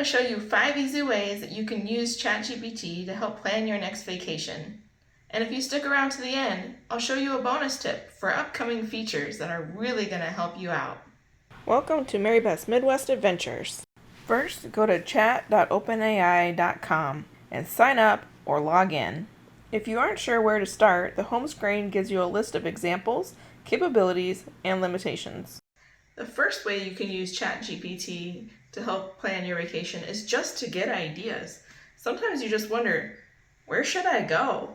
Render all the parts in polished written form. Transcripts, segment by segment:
to show you 5 easy ways that you can use ChatGPT to help plan your next vacation. And if you stick around to the end, I'll show you a bonus tip for upcoming features that are really going to help you out. Welcome to Mary Beth's Midwest Adventures. First, go to chat.openai.com and sign up or log in. If you aren't sure where to start, the home screen gives you a list of examples, capabilities, and limitations. The first way you can use ChatGPT to help plan your vacation is just to get ideas. Sometimes you just wonder, where should I go?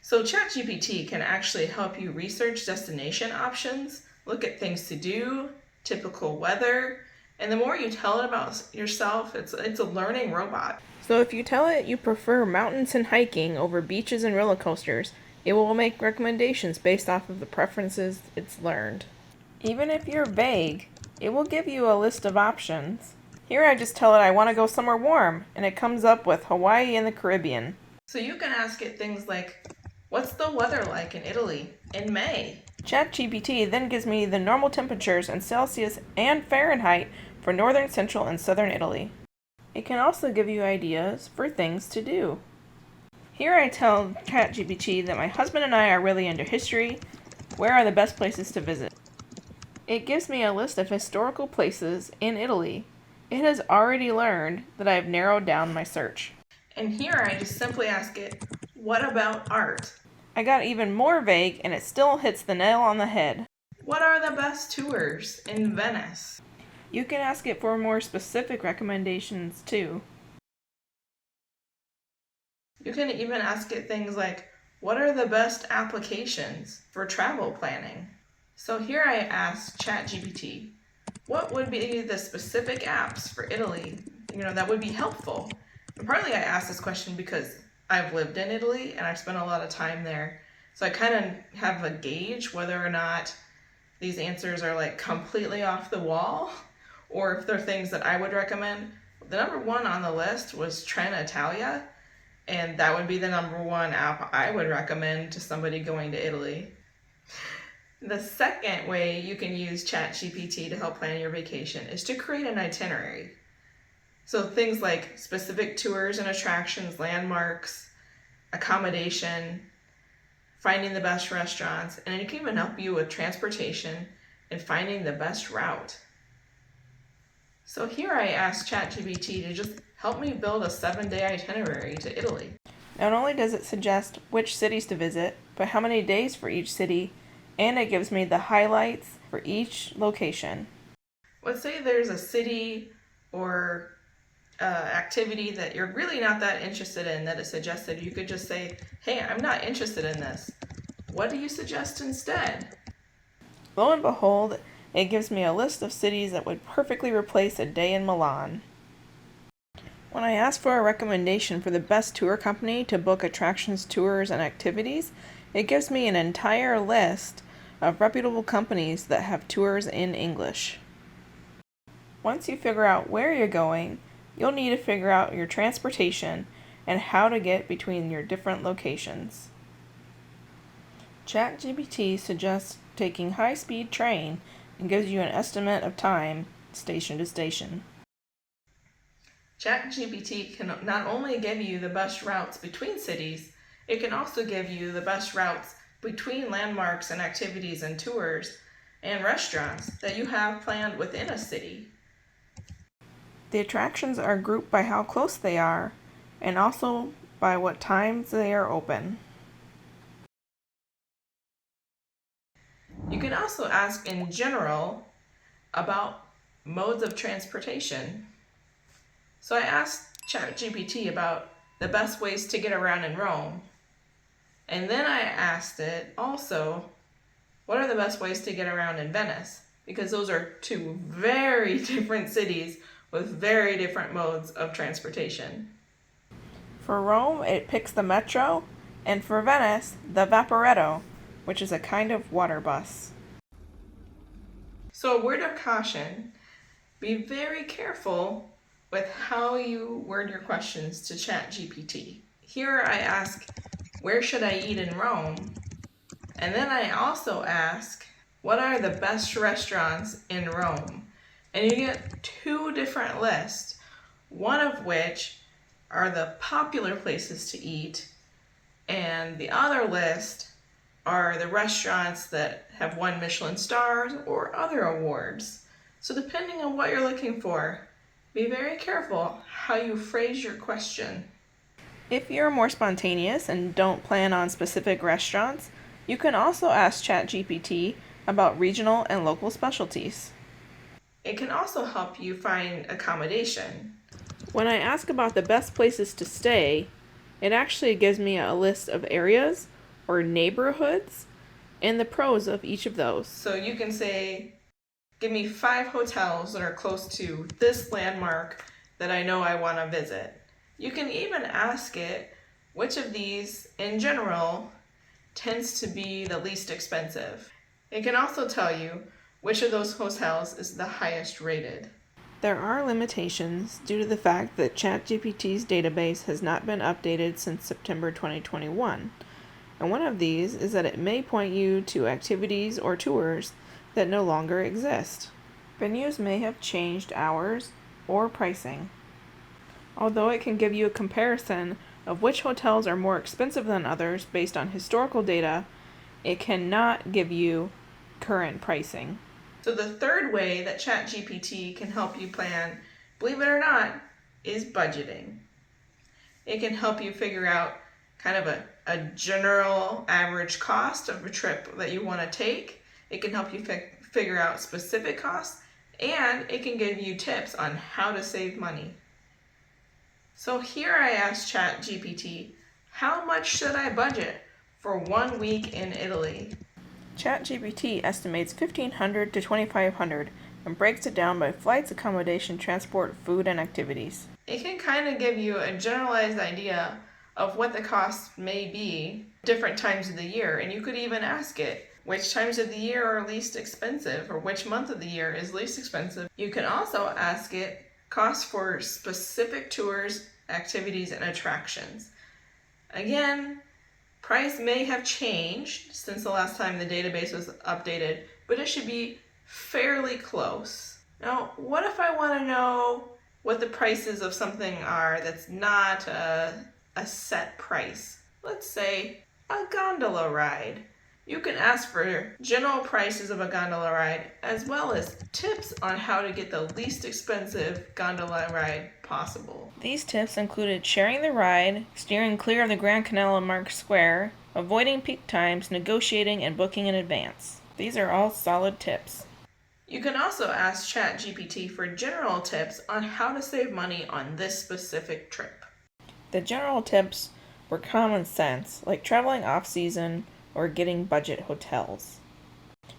So ChatGPT can actually help you research destination options, look at things to do, typical weather, and the more you tell it about yourself, it's a learning robot. So if you tell it you prefer mountains and hiking over beaches and roller coasters, it will make recommendations based off of the preferences it's learned. Even if you're vague, it will give you a list of options. Here I just tell it I want to go somewhere warm, and it comes up with Hawaii and the Caribbean. So you can ask it things like, what's the weather like in Italy in May? ChatGPT then gives me the normal temperatures in Celsius and Fahrenheit for northern, central, and southern Italy. It can also give you ideas for things to do. Here I tell ChatGPT that my husband and I are really into history. Where are the best places to visit? It gives me a list of historical places in Italy. It has already learned that I have narrowed down my search. And here I just simply ask it, what about art? I got even more vague and it still hits the nail on the head. What are the best tours in Venice? You can ask it for more specific recommendations too. You can even ask it things like, what are the best applications for travel planning? So here I asked ChatGPT, what would be the specific apps for Italy, that would be helpful? And partly I asked this question because I've lived in Italy and I've spent a lot of time there. So I kind of have a gauge whether or not these answers are like completely off the wall or if they're things that I would recommend. The number one on the list was Trenitalia, and that would be the number one app I would recommend to somebody going to Italy. The second way you can use ChatGPT to help plan your vacation is to create an itinerary. So things like specific tours and attractions, landmarks, accommodation, finding the best restaurants, and it can even help you with transportation and finding the best route. So here I asked ChatGPT to just help me build a 7-day itinerary to Italy. Not only does it suggest which cities to visit, but how many days for each city, and it gives me the highlights for each location. Let's say there's a city or activity that you're really not that interested in that it suggested. You could just say, hey, I'm not interested in this. What do you suggest instead? Lo and behold, it gives me a list of cities that would perfectly replace a day in Milan. When I ask for a recommendation for the best tour company to book attractions, tours, and activities, it gives me an entire list of reputable companies that have tours in English. Once you figure out where you're going, you'll need to figure out your transportation and how to get between your different locations. ChatGPT suggests taking high-speed train and gives you an estimate of time station to station. ChatGPT can not only give you the best routes between cities, it can also give you the best routes between landmarks and activities and tours and restaurants that you have planned within a city. The attractions are grouped by how close they are and also by what times they are open. You can also ask in general about modes of transportation. So I asked ChatGPT about the best ways to get around in Rome. And then I asked it also, what are the best ways to get around in Venice? Because those are two very different cities with very different modes of transportation. For Rome, it picks the metro, and for Venice, the Vaporetto, which is a kind of water bus. So a word of caution, be very careful with how you word your questions to ChatGPT. Here I ask, where should I eat in Rome? And then I also ask, what are the best restaurants in Rome? And you get two different lists. one of which are the popular places to eat, and the other list are the restaurants that have won Michelin stars or other awards. So depending on what you're looking for, be very careful how you phrase your question. If you're more spontaneous and don't plan on specific restaurants, you can also ask ChatGPT about regional and local specialties. It can also help you find accommodation. When I ask about the best places to stay, it actually gives me a list of areas or neighborhoods and the pros of each of those. So you can say, give me 5 hotels that are close to this landmark that I know I want to visit. You can even ask it which of these, in general, tends to be the least expensive. It can also tell you which of those hotels is the highest rated. There are limitations due to the fact that ChatGPT's database has not been updated since September 2021. And one of these is that it may point you to activities or tours that no longer exist. Venues may have changed hours or pricing. Although it can give you a comparison of which hotels are more expensive than others based on historical data, it cannot give you current pricing. So the third way that ChatGPT can help you plan, believe it or not, is budgeting. It can help you figure out kind of a general average cost of a trip that you want to take. It can help you figure out specific costs, and it can give you tips on how to save money. So here I asked ChatGPT, how much should I budget for 1 week in Italy? ChatGPT estimates $1,500 to $2,500 and breaks it down by flights, accommodation, transport, food, and activities. It can kind of give you a generalized idea of what the cost may be different times of the year, and you could even ask it which times of the year are least expensive or which month of the year is least expensive. You can also ask it costs for specific tours, activities, and attractions. Again, price may have changed since the last time the database was updated, but it should be fairly close. Now, what if I want to know what the prices of something are that's not a set price? Let's say a gondola ride. You can ask for general prices of a gondola ride as well as tips on how to get the least expensive gondola ride possible. These tips included sharing the ride, steering clear of the Grand Canal and Mark Square, avoiding peak times, negotiating, and booking in advance. These are all solid tips. You can also ask ChatGPT for general tips on how to save money on this specific trip. The general tips were common sense, like traveling off-season or getting budget hotels.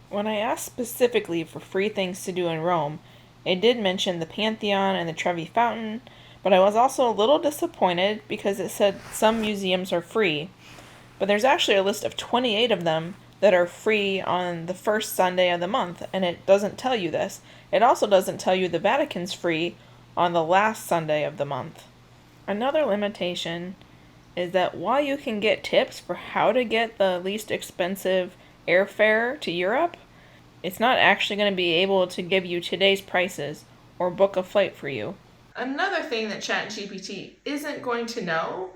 When I asked specifically for free things to do in Rome, it did mention the Pantheon and the Trevi Fountain, but I was also a little disappointed because it said some museums are free, but there's actually a list of 28 of them that are free on the first Sunday of the month, and it doesn't tell you this. It also doesn't tell you the Vatican's free on the last Sunday of the month. Another limitation is that while you can get tips for how to get the least expensive airfare to Europe, it's not actually going to be able to give you today's prices or book a flight for you. Another thing that ChatGPT isn't going to know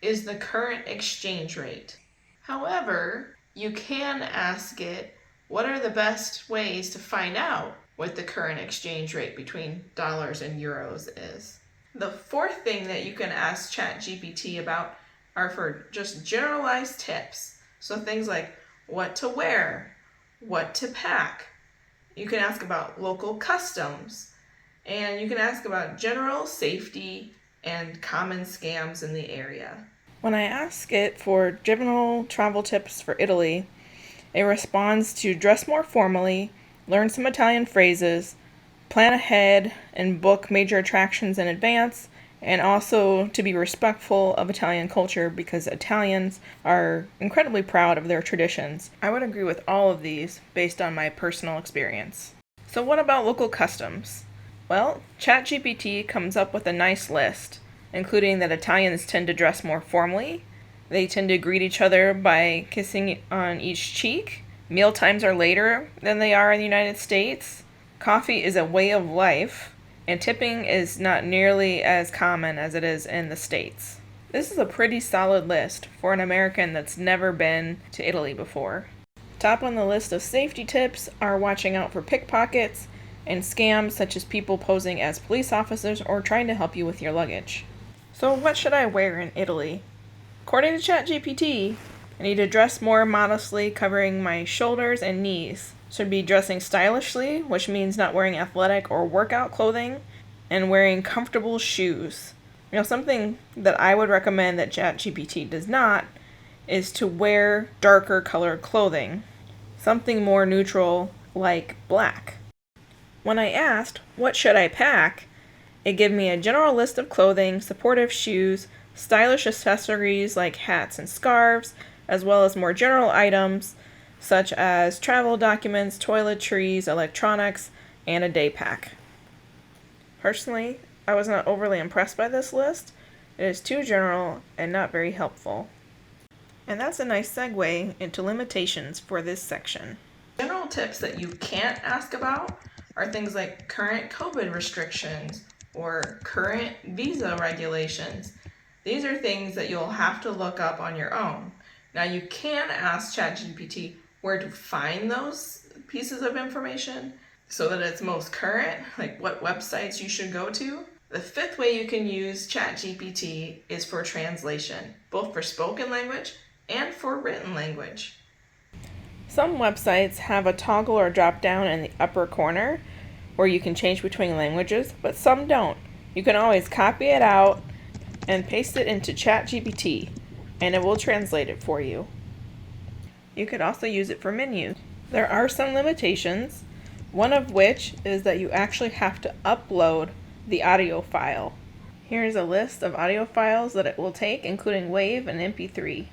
is the current exchange rate. However, you can ask it what are the best ways to find out what the current exchange rate between dollars and euros is. The fourth thing that you can ask ChatGPT about are for just generalized tips. So things like what to wear, what to pack. You can ask about local customs, and you can ask about general safety and common scams in the area. When I ask it for general travel tips for Italy, it responds to dress more formally, learn some Italian phrases, plan ahead and book major attractions in advance, and also to be respectful of Italian culture because Italians are incredibly proud of their traditions. I would agree with all of these based on my personal experience. So what about local customs? Well, ChatGPT comes up with a nice list, including that Italians tend to dress more formally, they tend to greet each other by kissing on each cheek, meal times are later than they are in the United States, coffee is a way of life, and tipping is not nearly as common as it is in the States. This is a pretty solid list for an American that's never been to Italy before. Top on the list of safety tips are watching out for pickpockets and scams such as people posing as police officers or trying to help you with your luggage. So what should I wear in Italy? According to ChatGPT, I need to dress more modestly, covering my shoulders and knees. Should be dressing stylishly, which means not wearing athletic or workout clothing, and wearing comfortable shoes. Something that I would recommend that ChatGPT does not is to wear darker colored clothing, something more neutral like black. When I asked, what should I pack, it gave me a general list of clothing, supportive shoes, stylish accessories like hats and scarves, as well as more general items such as travel documents, toiletries, electronics, and a day pack. Personally, I was not overly impressed by this list. It is too general and not very helpful. And that's a nice segue into limitations for this section. General tips that you can't ask about are things like current COVID restrictions or current visa regulations. These are things that you'll have to look up on your own. Now you can ask ChatGPT where to find those pieces of information so that it's most current, like what websites you should go to. The fifth way you can use ChatGPT is for translation, both for spoken language and for written language. Some websites have a toggle or drop down in the upper corner where you can change between languages, but some don't. You can always copy it out and paste it into ChatGPT, and it will translate it for you. You could also use it for menus. There are some limitations, one of which is that you actually have to upload the audio file. Here's a list of audio files that it will take, including WAV and MP3.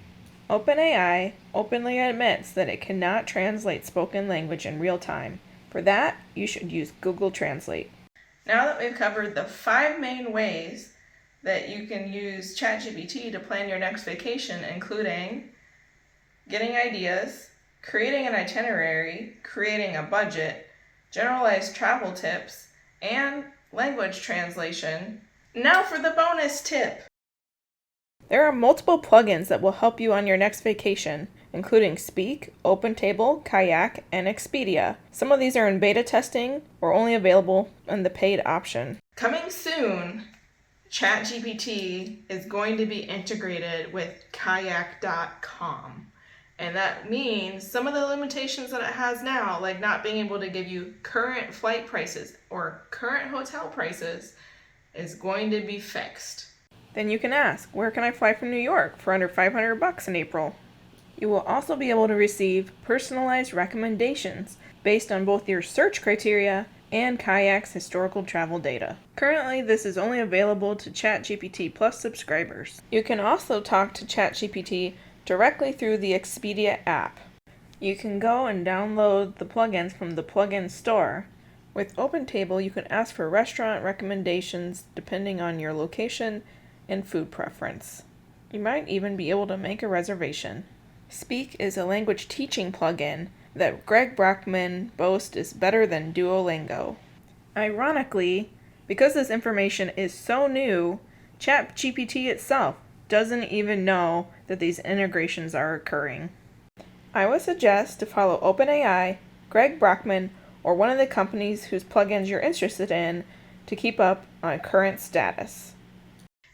OpenAI openly admits that it cannot translate spoken language in real time. For that, you should use Google Translate. Now that we've covered the 5 main ways that you can use ChatGPT to plan your next vacation, including getting ideas, creating an itinerary, creating a budget, generalized travel tips, and language translation. Now for the bonus tip. There are multiple plugins that will help you on your next vacation, including Speak, OpenTable, Kayak, and Expedia. Some of these are in beta testing or only available in the paid option. Coming soon, ChatGPT is going to be integrated with kayak.com. And that means some of the limitations that it has now, like not being able to give you current flight prices or current hotel prices, is going to be fixed. Then you can ask, where can I fly from New York for under $500 in April? You will also be able to receive personalized recommendations based on both your search criteria and Kayak's historical travel data. Currently, this is only available to ChatGPT Plus subscribers. You can also talk to ChatGPT directly through the Expedia app. You can go and download the plugins from the plugin store. With OpenTable, you can ask for restaurant recommendations depending on your location and food preference. You might even be able to make a reservation. Speak is a language teaching plugin that Greg Brockman boasts is better than Duolingo. Ironically, because this information is so new, ChatGPT itself doesn't even know that these integrations are occurring. I would suggest to follow OpenAI, Greg Brockman, or one of the companies whose plugins you're interested in to keep up on current status.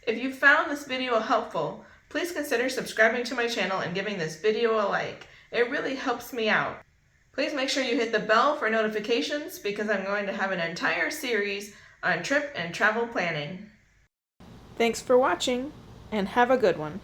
If you found this video helpful, please consider subscribing to my channel and giving this video a like. It really helps me out. Please make sure you hit the bell for notifications because I'm going to have an entire series on trip and travel planning. Thanks for watching, and have a good one.